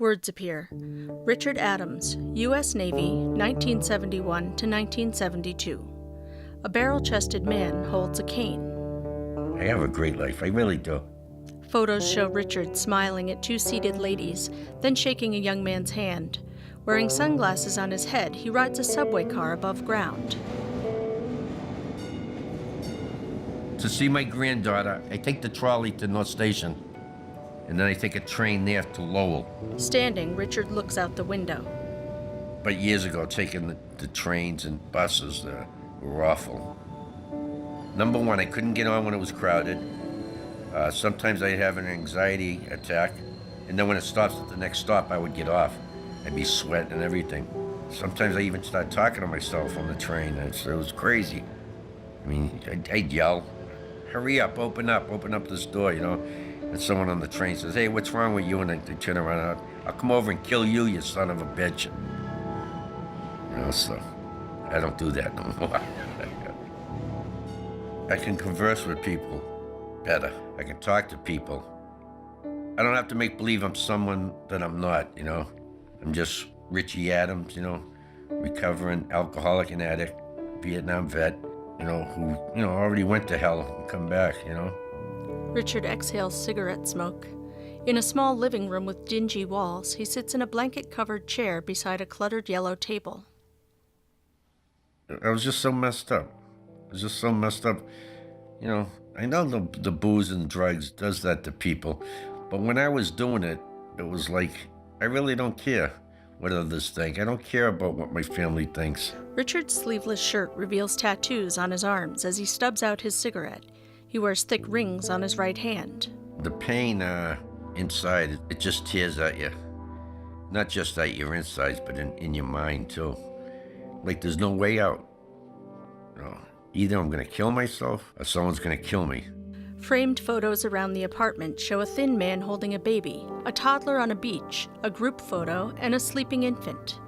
Words appear. Richard Adams, U.S. Navy, 1971 to 1972. A barrel-chested man holds a cane. I have a great life, I really do. Photos show Richard smiling at two seated ladies, then shaking a young man's hand. Wearing sunglasses on his head, he rides a subway car above ground. To see my granddaughter, I take the trolley to North Station, and then I take a train there to Lowell. Standing, Richard looks out the window. But years ago, taking the trains and buses were awful. Number one, I couldn't get on when it was crowded. Sometimes I'd have an anxiety attack, and then when it stops at the next stop, I would get off. I'd be sweating and everything. Sometimes I even started talking to myself on the train. It was crazy. I mean, I'd yell, "Hurry up open up this door," you know? And someone on the train says, "Hey, what's wrong with you?" And they turn around, "I'll come over and kill you, you son of a bitch." You know, so I don't do that no more. I can converse with people better. I can talk to people. I don't have to make believe I'm someone that I'm not, you know? I'm just Richie Adams, you know, recovering alcoholic and addict, Vietnam vet, you know, who, you know, already went to hell and come back, you know? Richard exhales cigarette smoke. In a small living room with dingy walls, he sits in a blanket-covered chair beside a cluttered yellow table. I was just so messed up. I was just so messed up. You know, I know the booze and drugs does that to people, but when I was doing it, it was like, I really don't care what others think. I don't care about what my family thinks. Richard's sleeveless shirt reveals tattoos on his arms as he stubs out his cigarette. He wears thick rings on his right hand. The pain inside, it just tears at you. Not just at your insides, but in your mind too. Like there's no way out. You know, either I'm gonna kill myself or someone's gonna kill me. Framed photos around the apartment show a thin man holding a baby, a toddler on a beach, a group photo, and a sleeping infant.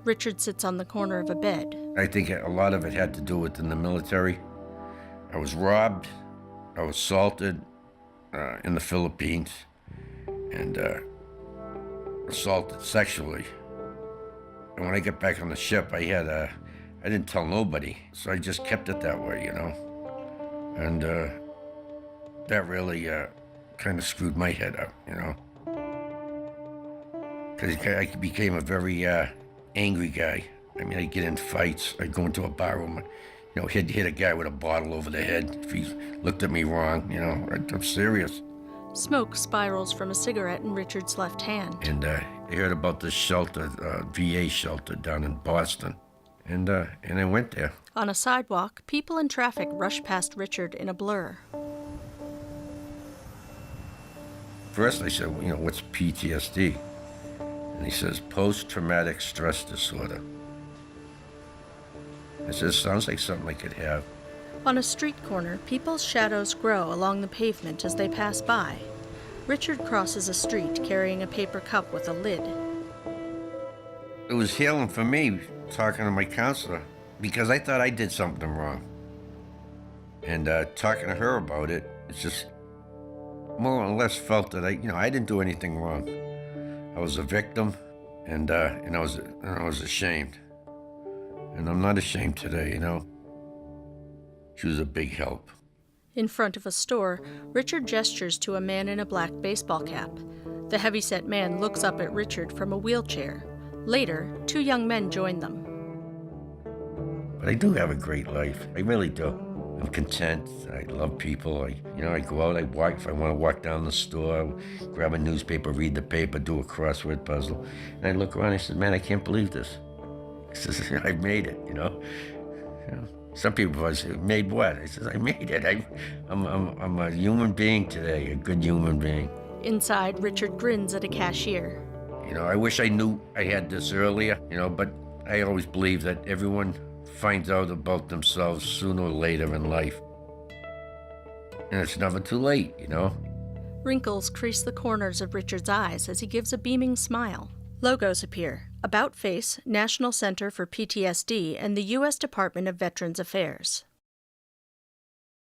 Richard sits on the corner of a bed. I think a lot of it had to do with in the military. I was robbed, I was assaulted in the Philippines, and assaulted sexually. And when I got back on the ship, I didn't tell nobody, so I just kept it that way, you know? And that really kind of screwed my head up, you know? Because I became a very angry guy. I mean, I'd get in fights, I'd go into a bar room, you know, hit a guy with a bottle over the head if he looked at me wrong, you know? I'm serious. Smoke spirals from a cigarette in Richard's left hand. And I heard about this shelter, VA shelter down in Boston. And I went there. On a sidewalk, people in traffic rush past Richard in a blur. First I said, you know, what's PTSD? And he says, post-traumatic stress disorder. I said, sounds like something I could have. On a street corner, people's shadows grow along the pavement as they pass by. Richard crosses a street carrying a paper cup with a lid. It was healing for me, talking to my counselor, because I thought I did something wrong. And talking to her about it, it's just more or less felt that I didn't do anything wrong. I was a victim, and I was ashamed. And I'm not ashamed today, you know. She was a big help. In front of a store, Richard gestures to a man in a black baseball cap. The heavyset man looks up at Richard from a wheelchair. Later, two young men join them. But I do have a great life. I really do. I'm content. I love people. I go out, I walk. If I want to walk down the store, grab a newspaper, read the paper, do a crossword puzzle. And I look around and I said, man, I can't believe this. He says, I've made it, you know. Some people say, made what? I says, I made it. I'm a human being today, a good human being. Inside, Richard grins at a cashier. You know, I wish I knew I had this earlier, you know, but I always believe that everyone finds out about themselves sooner or later in life. And it's never too late, you know? Wrinkles crease the corners of Richard's eyes as he gives a beaming smile. Logos appear: About Face, National Center for PTSD, and the U.S. Department of Veterans Affairs.